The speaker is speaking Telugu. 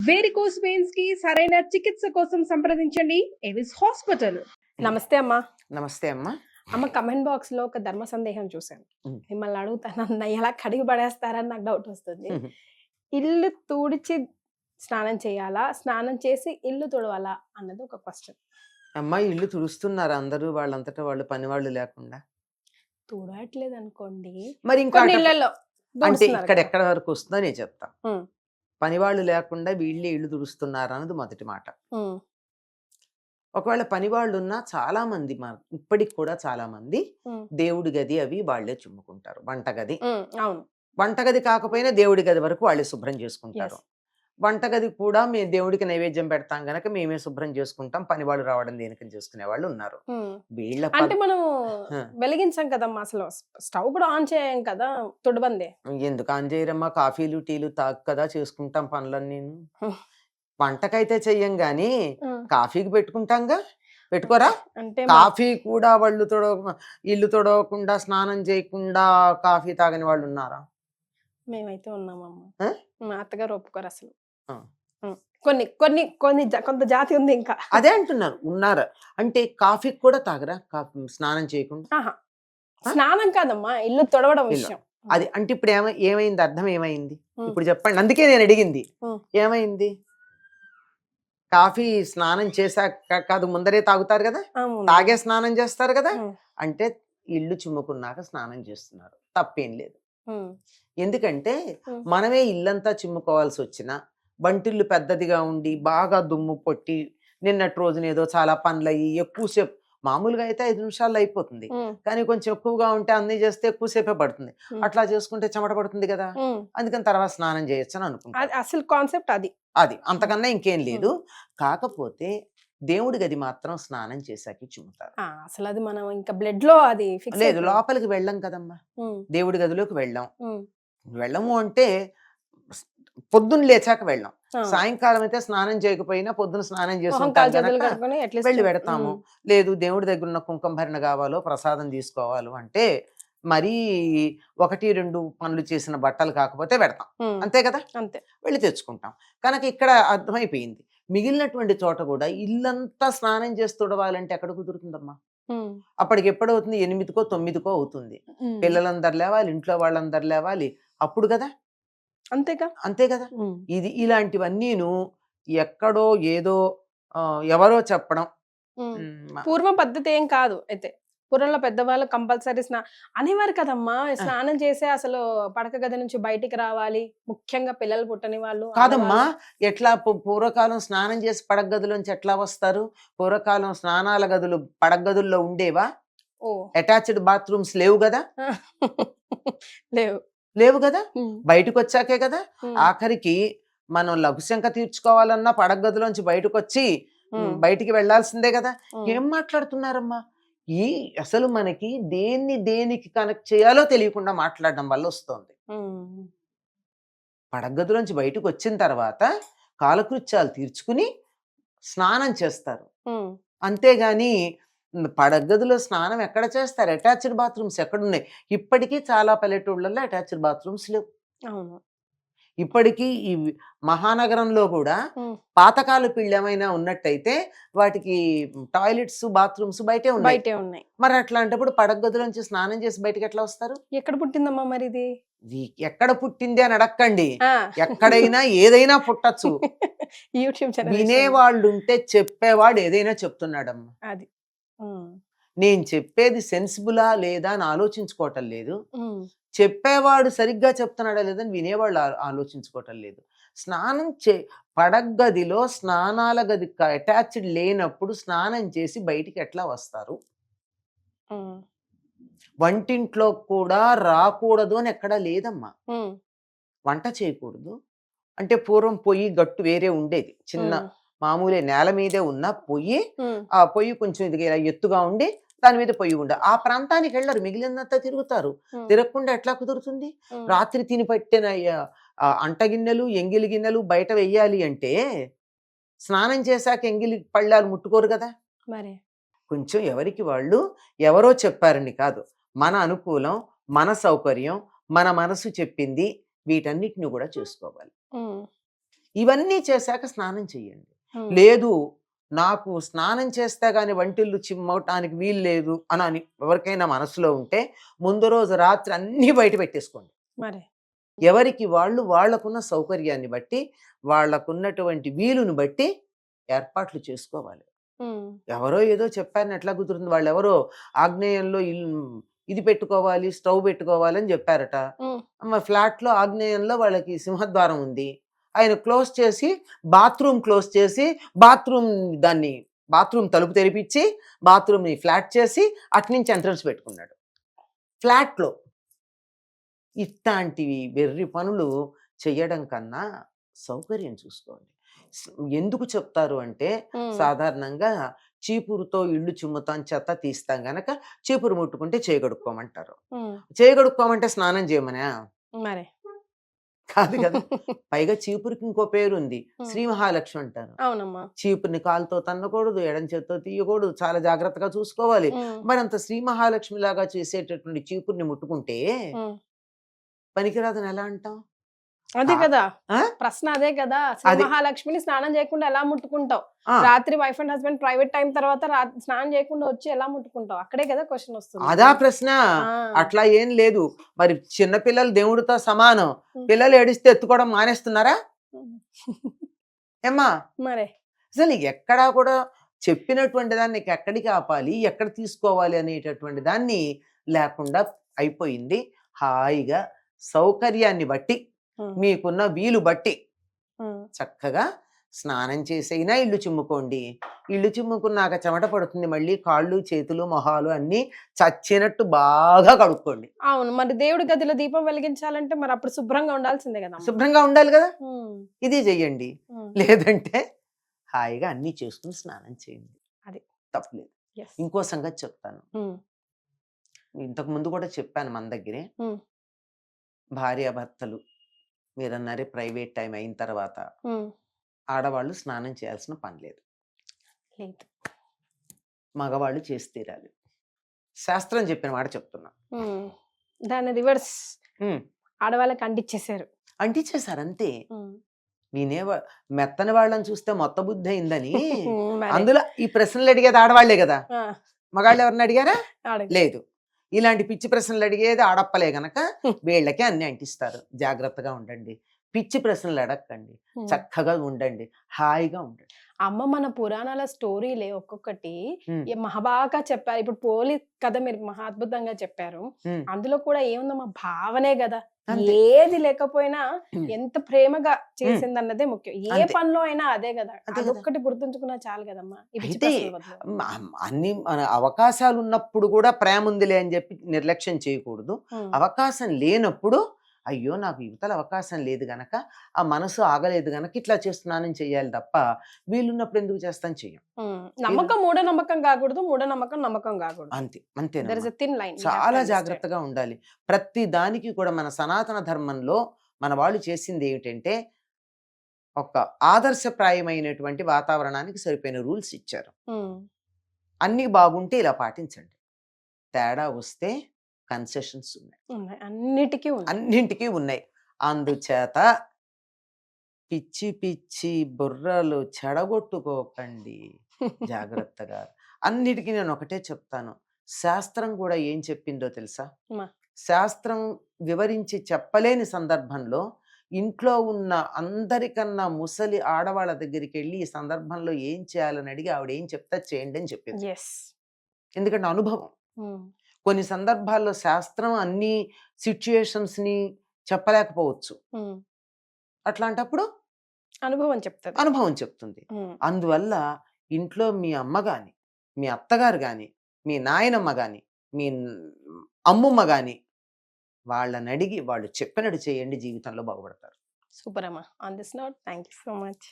వేరికోస్ వెయిన్స్ కి సరైన చికిత్స కోసం సంప్రదించండి ఎవిస్ హాస్పిటల్. నమస్తే అమ్మా. నమస్తే అమ్మా. అమ్మ, కమెంట్ బాక్స్ లో ఒక ధర్మ సందేహం చూశాను. మిమ్మల్ని అడుగుతానన్న ఎలా కడిగి పడేస్తారని నాకు డౌట్ వస్తుంది. ఇల్లు తుడిచి స్నానం చేయాలా, స్నానం చేసి ఇల్లు తుడవాలా అన్నది ఒక క్వశ్చన్. అమ్మా, ఇల్లు తుడుస్తున్నారు అందరూ వాళ్ళంతటా వాళ్ళు పని వాళ్ళు లేకుండా? తుడట్లేదు అనుకోండి, మరి ఇంకా ఇళ్లలో అంటే ఇక్కడ ఎక్కడ వరకు వస్తుందో నేను చెప్తా. పని వాళ్ళు లేకుండా వీళ్ళే ఇల్లు తుడుస్తున్నారు అన్నది మొదటి మాట. ఒకవేళ పని వాళ్ళు ఉన్నా చాలా మంది ఇప్పటికి కూడా చాలా మంది దేవుడి గది అవి వాళ్ళే చుమ్ముకుంటారు. వంటగది కాకపోయినా దేవుడి గది వరకు వాళ్ళే శుభ్రం చేసుకుంటారు. వంటగది కూడా మేము దేవుడికి నైవేద్యం పెడతాం గనక మేమే శుభ్రం చేసుకుంటాం, పని వాళ్ళు రావడం దేనికని చేసుకునే వాళ్ళు ఉన్నారు. వీళ్ళ అంటే మనం వెలిగించాం కదమ్మా, అసలు స్టవ్ కూడా ఆన్ చేయం కదా, తుడబందే. ఎందుకు ఆన్ చేయరమ్మా? కాఫీలు టీలు తాగు కదా చేసుకుంటాం పనులన్నీ. వంటకైతే చెయ్యం గాని కాఫీకి పెట్టుకుంటాంగా, పెట్టుకోరా? అంటే కాఫీ కూడా వాళ్ళు ఇల్లు తొడవకుండా స్నానం చేయకుండా కాఫీ తాగని వాళ్ళు ఉన్నారా? మేమైతే ఉన్నామమ్మా. మా అత్తగారు ఒప్పుకోరు అసలు. కొంత జాతి ఉంది ఇంకా. అదే అంటున్నారు, ఉన్నారు. అంటే కాఫీకి కూడా తాగరా? స్నానం చేయకుండా? స్నానం కాదమ్మా, ఇల్లు తొడవడం విషయం. అది అంటే ఇప్పుడు ఏమైంది? అర్థం ఏమైంది ఇప్పుడు చెప్పండి. అందుకే నేను అడిగింది, ఏమైంది? కాఫీ స్నానం చేశాక కాదు, ముందరే తాగుతారు కదా, తాగే స్నానం చేస్తారు కదా. అంటే ఇల్లు చిమ్ముకున్నాక స్నానం చేస్తున్నారు, తప్పేం లేదు. ఎందుకంటే మనమే ఇల్లంతా చిమ్ముకోవాల్సి వచ్చినా, బంటిల్లు పెద్దదిగా ఉండి బాగా దుమ్ము పొట్టి నిన్నటి రోజున ఏదో చాలా పనులు అయ్యి ఎక్కువసేపు, మామూలుగా అయితే 5 నిమిషాల్లో అయిపోతుంది, కానీ కొంచెం ఎక్కువగా ఉంటే అన్ని చేస్తే ఎక్కువసేపే పడుతుంది. అట్లా చేసుకుంటే చెమట పడుతుంది కదా, అందుకని తర్వాత స్నానం చేయొచ్చు అని అనుకుంటా. అసలు కాన్సెప్ట్ అది అంతకన్నా ఇంకేం లేదు. కాకపోతే దేవుడి గది మాత్రం స్నానం చేశాక చిమ్ముతారు. అసలు అది మనం ఇంకా బ్లడ్ లో అది లేదు, లోపలికి వెళ్ళాం కదమ్మా, దేవుడి గదిలోకి వెళ్ళము అంటే పొద్దున్న లేచాక వెళ్ళాం. సాయంకాలం అయితే స్నానం చేయకపోయినా పొద్దున స్నానం చేసుకుంటాం వెళ్ళి పెడతాము. లేదు దేవుడి దగ్గర ఉన్న కుంకుమ భరణ కావాలో ప్రసాదం తీసుకోవాలో అంటే మరీ 1-2 పనులు చేసిన బట్టలు కాకపోతే పెడతాం, అంతే కదా, అంతే వెళ్ళి తెచ్చుకుంటాం. కనుక ఇక్కడ అర్థమైపోయింది, మిగిలినటువంటి చోట కూడా ఇల్లంతా స్నానం చేసి తుడవాలంటే ఎక్కడ కుదురుతుందమ్మా? అప్పటికి ఎప్పుడవుతుంది? 8కో 9కో అవుతుంది. పిల్లలందరు లేవాలి, ఇంట్లో వాళ్ళందరు లేవాలి, అప్పుడు కదా, అంతే కదా. ఇది ఇలాంటివన్నీను ఎక్కడో ఏదో ఎవరో చెప్పడం పూర్వం పద్ధతి ఏం కాదు. అయితే పూర్వంలో పెద్దవాళ్ళు కంపల్సరీ అనేవారు కదమ్మా, స్నానం చేసే అసలు పడక గది నుంచి బయటికి రావాలి, ముఖ్యంగా పిల్లలు పుట్టని వాళ్ళు. కాదమ్మా, ఎట్లా పూర్వకాలం స్నానం చేసి పడక గదిలోంచి ఎట్లా వస్తారు? పూర్వకాలం స్నానాల గదులు పడక గదుల్లో ఉండేవా? అటాచ్డ్ బాత్రూమ్స్ లేవు కదా, లేవు కదా, బయటకు వచ్చాకే కదా. ఆఖరికి మనం లఘుశంక తీర్చుకోవాలన్నా పడక గదిలోంచి బయటకు వచ్చి బయటికి వెళ్లాల్సిందే కదా. ఏం మాట్లాడుతున్నారమ్మా? అసలు మనకి దేనికి కనెక్ట్ చేయాలో తెలియకుండా మాట్లాడడం వల్ల వస్తుంది. పడగదిలోంచి బయటకు వచ్చిన తర్వాత కాలకృత్యాలు తీర్చుకుని స్నానం చేస్తారు, అంతేగాని పడగదిలో స్నానం ఎక్కడ చేస్తారు? అటాచ్డ్ బాత్రూమ్స్ ఎక్కడున్నాయి? ఇప్పటికీ చాలా పల్లెటూళ్ళల్లో అటాచ్డ్ బాత్రూమ్స్ లేవు. ఇప్పటికీ ఈ మహానగరంలో కూడా పాతకాల పిల్లు ఏమైనా ఉన్నట్టయితే వాటికి టాయిలెట్స్ బాత్రూమ్స్ బయటే ఉన్నాయి. మరి అట్లాంటప్పుడు పడగదిలోంచి స్నానం చేసి బయటకి ఎట్లా వస్తారు? ఎక్కడ పుట్టిందమ్మా మరి ఇది? ఎక్కడ పుట్టింది అని అడక్కండి, ఎక్కడైనా ఏదైనా పుట్టచ్చు. వినేవాళ్ళు ఉంటే చెప్పేవాడు ఏదైనా చెప్తున్నాడమ్మా. అది నేను చెప్పేది సెన్సిబులా లేదా అని ఆలోచించుకోవటం లేదు, చెప్పేవాడు సరిగ్గా చెప్తున్నాడా లేదని వినేవాళ్ళు ఆలోచించుకోవటం లేదు. స్నానం పడగదిలో స్నానాల గది అటాచ్డ్ లేనప్పుడు స్నానం చేసి బయటికి ఎట్లా వస్తారు? వంటింట్లో కూడా రాకూడదు అని ఎక్కడా లేదమ్మా. వంట చేయకూడదు అంటే పూర్వం పొయ్యి గట్టు వేరే ఉండేది, చిన్న మామూలే నేల మీదే ఉన్న పొయ్యి, ఆ పొయ్యి కొంచెం ఇది ఎత్తుగా ఉండి దాని మీద పొయ్యి ఉండ, ఆ ప్రాంతానికి వెళ్ళరు, మిగిలినంతా తిరుగుతారు. తిరగకుండా ఎట్లా కుదురుతుంది? రాత్రి తిని పట్టిన అంటగిన్నెలు ఎంగిలి గిన్నెలు బయట వెయ్యాలి అంటే స్నానం చేశాక ఎంగిలి పళ్ళాలు ముట్టుకోరు కదా. మరి కొంచెం ఎవరికి వాళ్ళు ఎవరో చెప్పారని కాదు, మన అనుకూలం, మన సౌకర్యం, మన మనసు చెప్పింది, వీటన్నిటిని కూడా చేసుకోవాలి. ఇవన్నీ చేశాక స్నానం చెయ్యండి. లేదు నాకు స్నానం చేస్తే గాని వంటిల్లు చిమ్మవటానికి వీలు లేదు అని ఎవరికైనా మనసులో ఉంటే ముందు రోజు రాత్రి అన్నీ బయట పెట్టేసుకోండి. మరి ఎవరికి వాళ్ళు వాళ్ళకున్న సౌకర్యాన్ని బట్టి వాళ్ళకున్నటువంటి వీలుని బట్టి ఏర్పాట్లు చేసుకోవాలి. ఎవరో ఏదో చెప్పారని ఎట్లా కుదురుతుంది? వాళ్ళు ఎవరో ఆగ్నేయంలో ఇది పెట్టుకోవాలి, స్టవ్ పెట్టుకోవాలి అని చెప్పారట. ఫ్లాట్ లో ఆగ్నేయంలో వాళ్ళకి సింహద్వారం ఉంది. ఆయన క్లోజ్ చేసి బాత్రూమ్ క్లోజ్ చేసి బాత్రూమ్ తలుపు తెరిపించి బాత్రూమ్ ని ఫ్లాట్ చేసి అట్నుంచి ఎంట్రన్స్ పెట్టుకున్నాడు ఫ్లాట్ లో. ఇట్లాంటివి వెర్రి పనులు చెయ్యడం కన్నా సౌకర్యం చూసుకోండి. ఎందుకు చెప్తారు అంటే సాధారణంగా చీపురుతో ఇళ్ళు చిమ్ముతాం, చెత్త తీస్తాం గనక చీపురు ముట్టుకుంటే చేయగడుక్కోమంటారు. చేయగడుక్కోమంటే స్నానం చేయమనా? మరి కాదు కదా. పైగా చీపురికి ఇంకో పేరు ఉంది, శ్రీ మహాలక్ష్మి అంటారు. అవునమ్మా. చీపురిని కాలుతో తన్నకూడదు, ఎడం చేత్తో తీయకూడదు, చాలా జాగ్రత్తగా చూసుకోవాలి. మరి అంత శ్రీ మహాలక్ష్మి లాగా చేసేటటువంటి చీపురిని ముట్టుకుంటే పనికిరాదని ఎలా అంటాం? అదే కదా ప్రశ్న, అదే కదా. శ్రీ మహాలక్ష్మిని స్నానం చేయకుండా ఎలా ముట్టుకుంటావు? రాత్రి wife and husband private time తర్వాత స్నానం చేయకుండా వచ్చి ఎలా ముట్టుకుంటావు? అక్కడే కదా క్వశ్చన్ వస్తుంది. అదా ప్రశ్న. అట్లా ఏం లేదు. మరి చిన్నపిల్లలు దేవుడితో సమానం. పిల్లలు ఏడిస్తే ఎత్తుకోవడం మానేస్తున్నారా ఏమ్మా? మరే అసలు ఎక్కడా కూడా చెప్పినటువంటి దాన్ని ఎక్కడికి ఆపాలి, ఎక్కడ తీసుకోవాలి అనేటటువంటి దాన్ని లేకుండా అయిపోయింది. హాయిగా సౌకర్యాన్ని బట్టి మీకున్న వీలు బట్టి చక్కగా స్నానం చేసైనా ఇల్లు చిమ్ముకోండి. ఇల్లు చిమ్ముకున్నాక చెమట పడుతుంది, మళ్ళీ కాళ్ళు చేతులు మొహాలు అన్ని చచ్చినట్టు బాగా కడుక్కోండి. అవును, మరి దేవుడి గదిలో దీపం వెలిగించాలంటే మరి అప్పుడు శుభ్రంగా ఉండాల్సిందే కదా. శుభ్రంగా ఉండాలి కదా. ఇది చెయ్యండి. లేదంటే హాయిగా అన్ని చేసుకుని స్నానం చేయండి, అది తప్పలేదు. ఇంకో సంగతి చెప్తాను. ఇంతకు ముందు కూడా చెప్పాను మన దగ్గరే. భార్యాభర్తలు మీరన్నారే ప్రైవేట్ టైం అయిన తర్వాత ఆడవాళ్ళు స్నానం చేయాల్సిన పని లేదు, మగవాళ్ళు చేసి తీరాలి. శాస్త్రం చెప్పిన మాట చెప్తున్నా. దాన్ని రివర్స్ ఆడవాళ్ళకి అంటించేశారు అంతే. నేనే మెత్తని వాళ్ళని చూస్తే మొత్త బుద్ధి అయిందని అందులో ఈ ప్రశ్నలు అడిగేది ఆడవాళ్లే కదా. మగాళ్ళు ఎవరిని అడిగారా? లేదు. ఇలాంటి పిచ్చి ప్రశ్నలు అడిగేది ఆడప్పలే గనక వీళ్ళకి అన్ని అంటిస్తారు. జాగ్రత్తగా ఉండండి, పిచ్చి ప్రశ్నలు అడగండి, చక్కగా ఉండండి, హాయిగా ఉండండి. అమ్మ మన పురాణాల స్టోరీలే ఒక్కొక్కటి మహాబాగా చెప్పారు. ఇప్పుడు పోలి కథ మీరు మహా అద్భుతంగా చెప్పారు. అందులో కూడా ఏముందమ్మా, భావనే కదా. ఏది లేకపోయినా ఎంత ప్రేమగా చేసిందన్నదే ముఖ్యం. ఏ పనిలో అయినా అదే కదా. అదొక్కటి గుర్తుంచుకున్నా చాలు కదమ్మా. అన్ని అవకాశాలు ఉన్నప్పుడు కూడా ప్రేమ ఉందిలే అని చెప్పి నిర్లక్ష్యం చేయకూడదు. అవకాశం లేనప్పుడు అయ్యో నాకు యువతల అవకాశం లేదు గనక, ఆ మనసు ఆగలేదు గనక ఇట్లా చేస్తున్నానని చెయ్యాలి తప్ప వీలున్నప్పుడు ఎందుకు చేస్తాను చెయ్యం. నమ్మకం మూఢనమ్మకం కాకూడదు, మూఢనమ్మకం నమ్మకం కాకూడదు. అంతే. చాలా జాగ్రత్తగా ఉండాలి. ప్రతి దానికి కూడా మన సనాతన ధర్మంలో మన వాళ్ళు చేసింది ఏమిటంటే ఒక ఆదర్శప్రాయమైనటువంటి వాతావరణానికి సరిపోయిన రూల్స్ ఇచ్చారు. అన్ని బాగుంటే ఇలా పాటించండి, తేడా వస్తే కన్సెషన్స్ ఉన్నాయి, అన్నింటికీ ఉన్నాయి. అందుచేత పిచ్చి పిచ్చి బుర్రలు చెడగొట్టుకోకండి, జాగ్రత్తగా. అన్నిటికీ నేను ఒకటే చెప్తాను, శాస్త్రం కూడా ఏం చెప్పిందో తెలుసా? శాస్త్రం వివరించి చెప్పలేని సందర్భంలో ఇంట్లో ఉన్న అందరికన్నా ముసలి ఆడవాళ్ళ దగ్గరికి వెళ్ళి ఈ సందర్భంలో ఏం చేయాలని అడిగి ఆవిడ ఏం చెప్తా చేయండి అని చెప్పింది. ఎందుకంటే అనుభవం. కొన్ని సందర్భాల్లో శాస్త్రం అన్ని సిచ్యుయేషన్స్ ని చెప్పలేకపోవచ్చు. అట్లాంటప్పుడు అనుభవం చెప్తుంది. అందువల్ల ఇంట్లో మీ అమ్మ గాని, మీ అత్తగారు గాని, మీ నాయనమ్మ గాని, మీ అమ్మమ్మ గాని వాళ్ళని అడిగి వాళ్ళు చెప్పినట్టు చేయండి, జీవితంలో బాగుపడతారు. సూపర్ అమ్మా. On this note thank you so much.